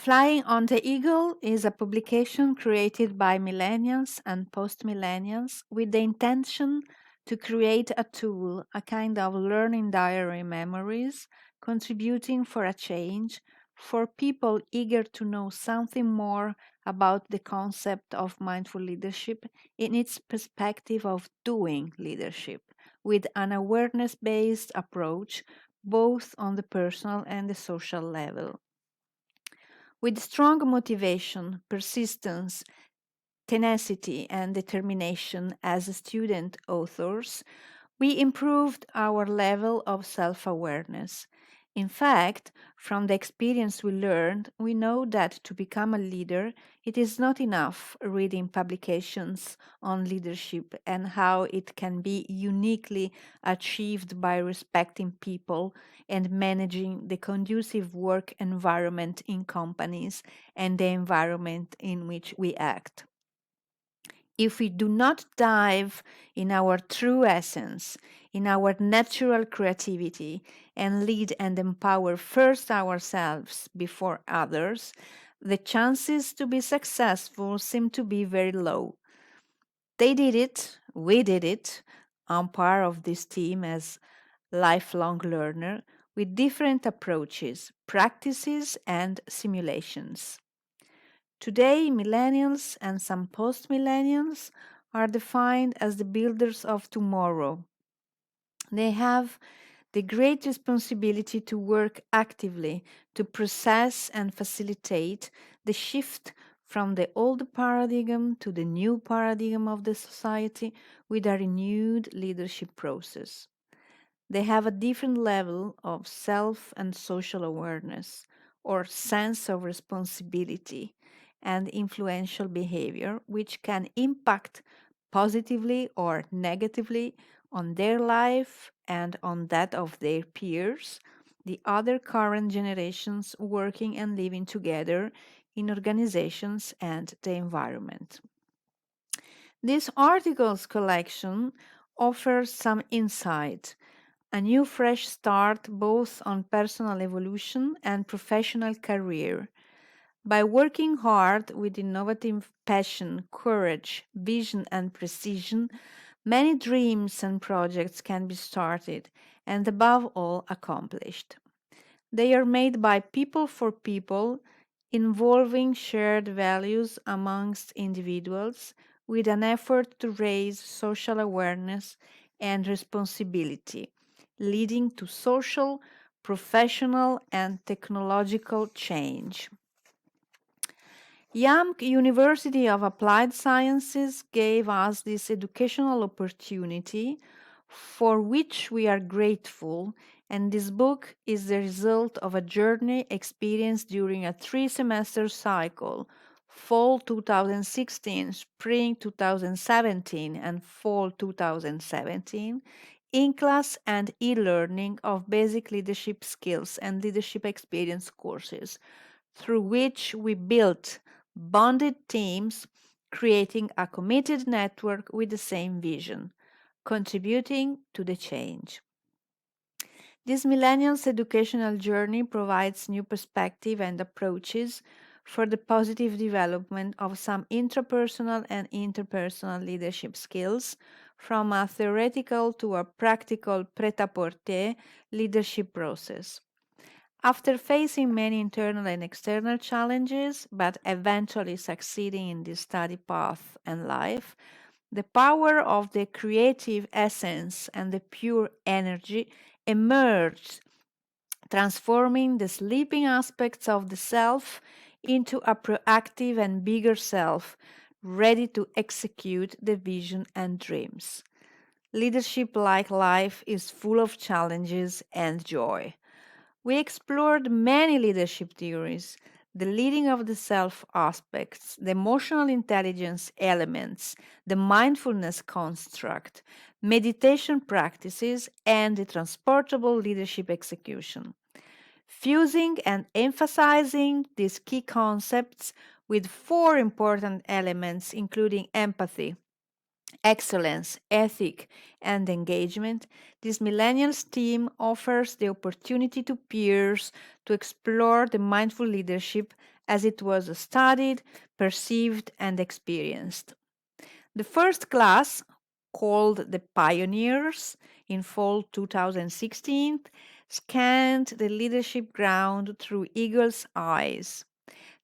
Flying on the Eagle is a publication created by millennials and post-millennials with the intention to create a tool, a kind of learning diary memories, contributing for a change for people eager to know something more about the concept of mindful leadership in its perspective of doing leadership with an awareness-based approach both on the personal and the social level. With strong motivation, persistence, tenacity, and determination as student authors, we improved our level of self awareness. In fact, from the experience we learned, we know that to become a leader, it is not enough reading publications on leadership and how it can be uniquely achieved by respecting people and managing the conducive work environment in companies and the environment in which we act. If we do not dive in our true essence, in our natural creativity, and lead and empower first ourselves before others, the chances to be successful seem to be very low. They did it, we did it. I'm part of this team as lifelong learner with different approaches, practices, and simulations. Today, millennials and some post millennials are defined as the builders of tomorrow. They have the great responsibility to work actively to process and facilitate the shift from the old paradigm to the new paradigm of the society with a renewed leadership process. They have a different level of self and social awareness or sense of responsibility and influential behavior, which can impact positively or negatively on their life and on that of their peers, the other current generations working and living together in organizations and the environment. This articles collection offers some insight, a new fresh start both on personal evolution and professional career. By working hard with innovative passion, courage, vision, and precision, many dreams and projects can be started and, above all, accomplished. They are made by people for people, involving shared values amongst individuals with an effort to raise social awareness and responsibility, leading to social, professional, and technological change. JAMK University of Applied Sciences gave us this educational opportunity for which we are grateful, and this book is the result of a journey experienced during a 3-semester cycle, fall 2016, spring 2017, and fall 2017, in-class and e-learning of basic leadership skills and leadership experience courses, through which we built bonded teams, creating a committed network with the same vision, contributing to the change. This millennials educational journey provides new perspective and approaches for the positive development of some intrapersonal and interpersonal leadership skills, from a theoretical to a practical prêt-à-porter leadership process. After facing many internal and external challenges, but eventually succeeding in this study path and life, the power of the creative essence and the pure energy emerged, transforming the sleeping aspects of the self into a proactive and bigger self, ready to execute the vision and dreams. Leadership, like life, is full of challenges and joy. We explored many leadership theories, the leading of the self aspects, the emotional intelligence elements, the mindfulness construct, meditation practices, and the transportable leadership execution. Fusing and emphasizing these key concepts with 4 important elements, including empathy, excellence, ethic, and engagement, this Millennials team offers the opportunity to peers to explore the mindful leadership as it was studied, perceived, and experienced. The first class, called the Pioneers, in fall 2016, scanned the leadership ground through eagle's eyes.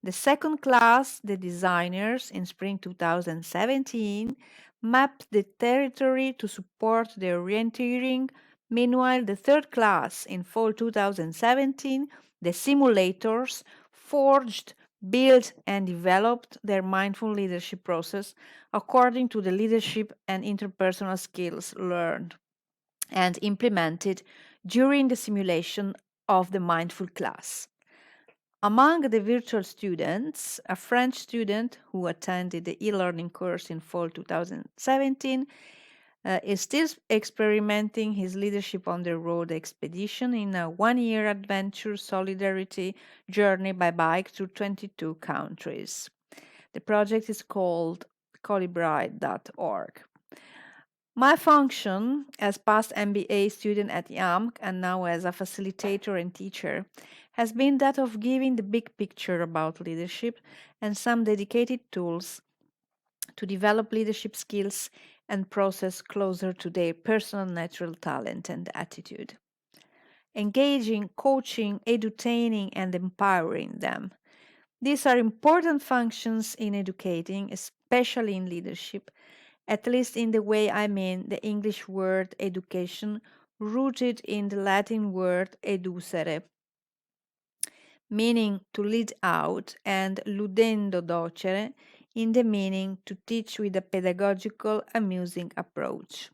The second class, the Designers, in spring 2017, mapped the territory to support the orienteering. Meanwhile, the third class, in fall 2017, the Simulators, forged, built, and developed their mindful leadership process according to the leadership and interpersonal skills learned and implemented during the simulation of the mindful class. Among the virtual students, a French student who attended the e-learning course in fall 2017 is still experimenting his leadership on the road expedition in a one-year adventure solidarity journey by bike through 22 countries. The project is called colibri.org. My function as past MBA student at JAMK and now as a facilitator and teacher has been that of giving the big picture about leadership and some dedicated tools to develop leadership skills and process closer to their personal natural talent and attitude. Engaging, coaching, edutaining, and empowering them. These are important functions in educating, especially in leadership, at least in the way I mean the English word education, rooted in the Latin word educere, meaning to lead out, and ludendo docere, in the meaning to teach with a pedagogical, amusing approach.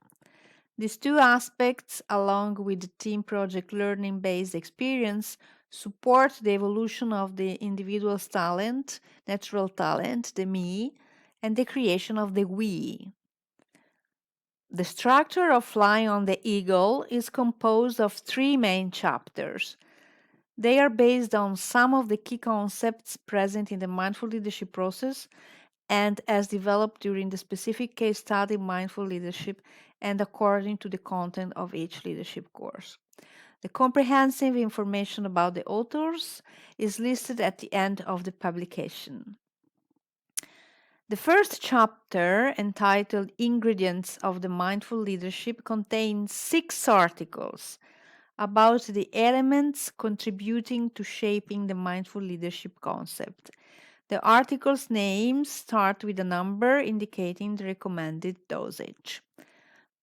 These two aspects, along with the team project learning based experience, support the evolution of the individual's talent, natural talent, the me, and the creation of the we. The structure of Flying on the Eagle is composed of three main chapters. They are based on some of the key concepts present in the mindful leadership process and as developed during the specific case study mindful leadership and according to the content of each leadership course. The comprehensive information about the authors is listed at the end of the publication. The first chapter, entitled Ingredients of the Mindful Leadership, contains 6 articles about the elements contributing to shaping the mindful leadership concept. The articles' names start with a number indicating the recommended dosage.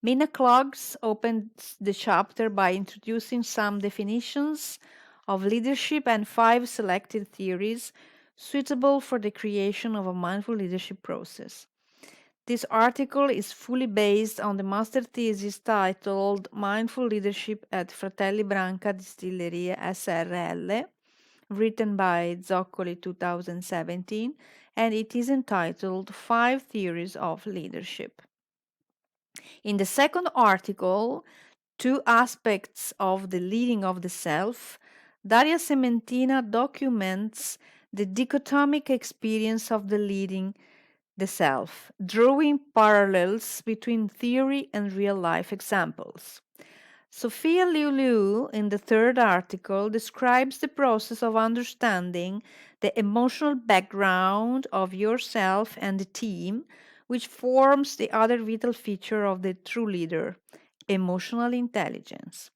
Mina Clogs opens the chapter by introducing some definitions of leadership and 5 selected theories suitable for the creation of a mindful leadership process. This article is fully based on the master thesis titled Mindful Leadership at Fratelli Branca Distillerie SRL, written by Zoccoli 2017, and it is entitled 5 Theories of Leadership. In the second article, 2 aspects of the leading of the self, Daria Sementina documents the dichotomic experience of the leading the self, drawing parallels between theory and real life examples. Sophia Liu, in the third article, describes the process of understanding the emotional background of yourself and the team, which forms the other vital feature of the true leader, emotional intelligence.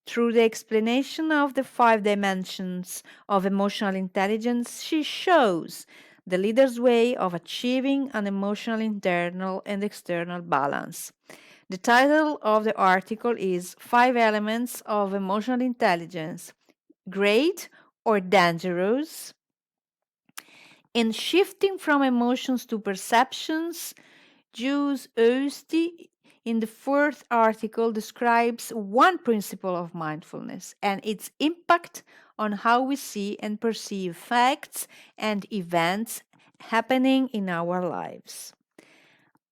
Through the explanation of the 5 dimensions of emotional intelligence, she shows the leader's way of achieving an emotional internal and external balance. The title of the article is 5 Elements of Emotional Intelligence, Great or Dangerous? In shifting from emotions to perceptions, Jules Oesti in the fourth article describes one principle of mindfulness and its impact on how we see and perceive facts and events happening in our lives.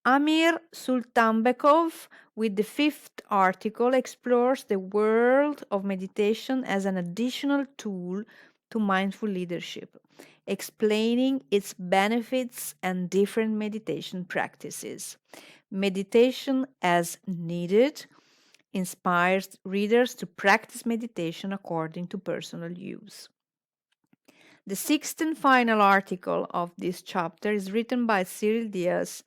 Amir Sultanbekov, with the fifth article, explores the world of meditation as an additional tool to mindful leadership, explaining its benefits and different meditation practices. Meditation as needed inspires readers to practice meditation according to personal use. The sixth and final article of this chapter is written by Cyril Diaz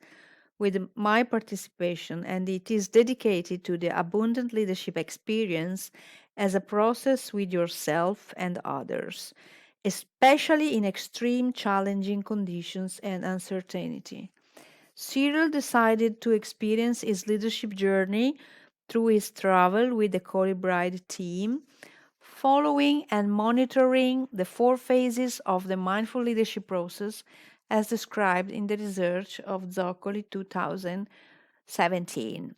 with my participation, and it is dedicated to the abundant leadership experience as a process with yourself and others, especially in extreme challenging conditions and uncertainty. Cyril decided to experience his leadership journey through his travel with the Colibri team, following and monitoring the four phases of the mindful leadership process as described in the research of Zoccoli 2017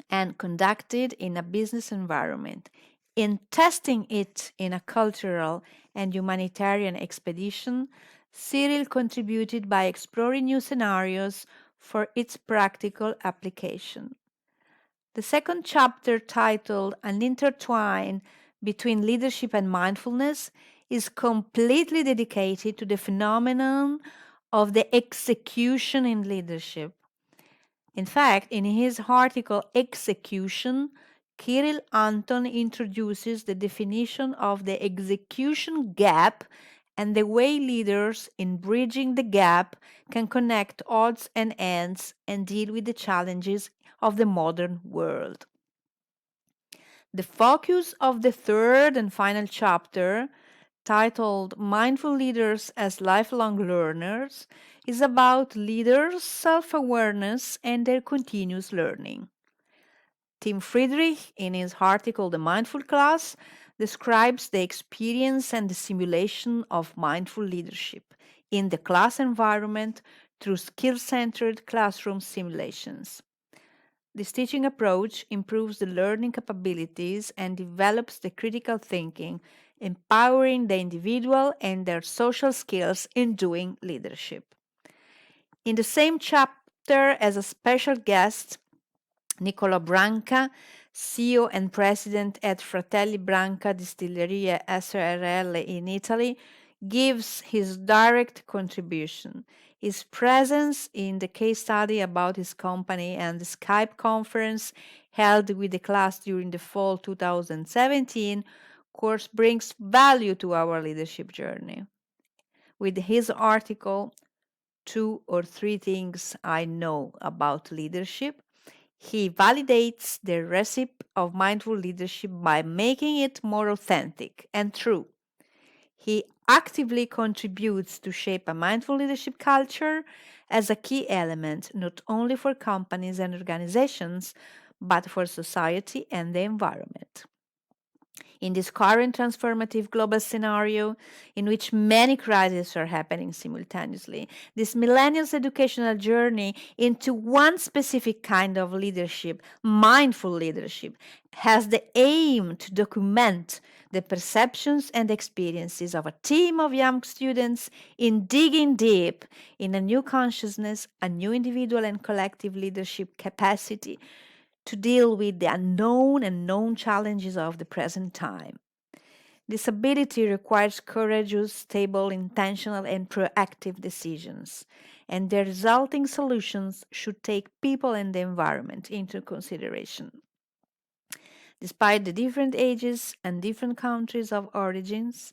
and conducted in a business environment. In testing it in a cultural and humanitarian expedition, Cyril contributed by exploring new scenarios for its practical application. The second chapter, titled An Intertwine Between Leadership and Mindfulness, is completely dedicated to the phenomenon of the execution in leadership. In fact, in his article Execution, Kirill Anton introduces the definition of the execution gap and the way leaders, in bridging the gap, can connect odds and ends and deal with the challenges of the modern world. The focus of the third and final chapter, titled Mindful Leaders as Lifelong Learners, is about leaders' self awareness and their continuous learning. Tim Friedrich, in his article The Mindful Class, describes the experience and the simulation of mindful leadership in the class environment through skill centered classroom simulations. This teaching approach improves the learning capabilities and develops the critical thinking, empowering the individual and their social skills in doing leadership. In the same chapter, as a special guest, Nicola Branca, CEO and President at Fratelli Branca Distillerie SRL in Italy, gives his direct contribution. His presence in the case study about his company and the Skype conference held with the class during the fall 2017 course brings value to our leadership journey. With his article, Two or Three Things I Know About Leadership, he validates the recipe of mindful leadership by making it more authentic and true. He actively contributes to shape a mindful leadership culture as a key element not only for companies and organizations, but for society and the environment. In this current transformative global scenario, in which many crises are happening simultaneously, this millennials educational journey into one specific kind of leadership, mindful leadership, has the aim to document the perceptions and experiences of a team of young students in digging deep in a new consciousness, a new individual and collective leadership capacity to deal with the unknown and known challenges of the present time. This ability requires courageous, stable, intentional, and proactive decisions, and the resulting solutions should take people and the environment into consideration. Despite the different ages and different countries of origins,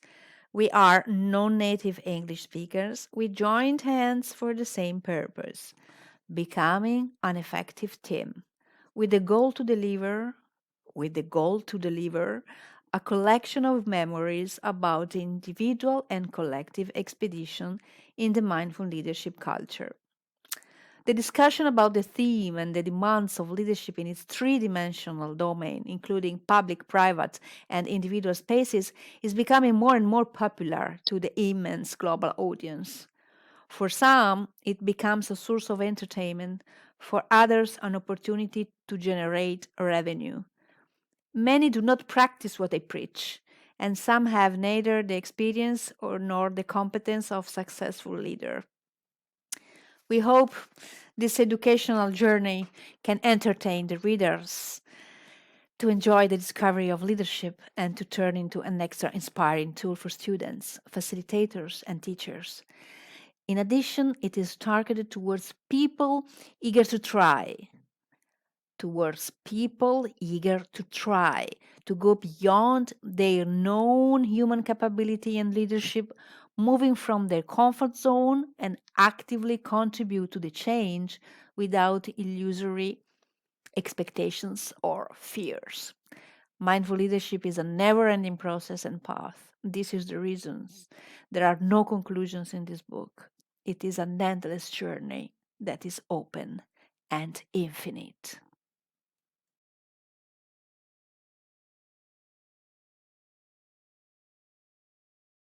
we are non native English speakers. We joined hands for the same purpose, becoming an effective team with the goal to deliver a collection of memories about the individual and collective expedition in the mindful leadership culture. The discussion about the theme and the demands of leadership in its three-dimensional domain, including public, private, and individual spaces, is becoming more and more popular to the immense global audience. For some, it becomes a source of entertainment, for others, an opportunity to generate revenue. Many do not practice what they preach, and some have neither the experience nor the competence of successful leader. We hope this educational journey can entertain the readers to enjoy the discovery of leadership and to turn into an extra inspiring tool for students, facilitators, and teachers. In addition, it is targeted towards people eager to try, to go beyond their known human capability and leadership, moving from their comfort zone and actively contribute to the change without illusory expectations or fears. Mindful leadership is a never ending process and path. This is the reasons there are no conclusions in this book. It is an endless journey that is open and infinite.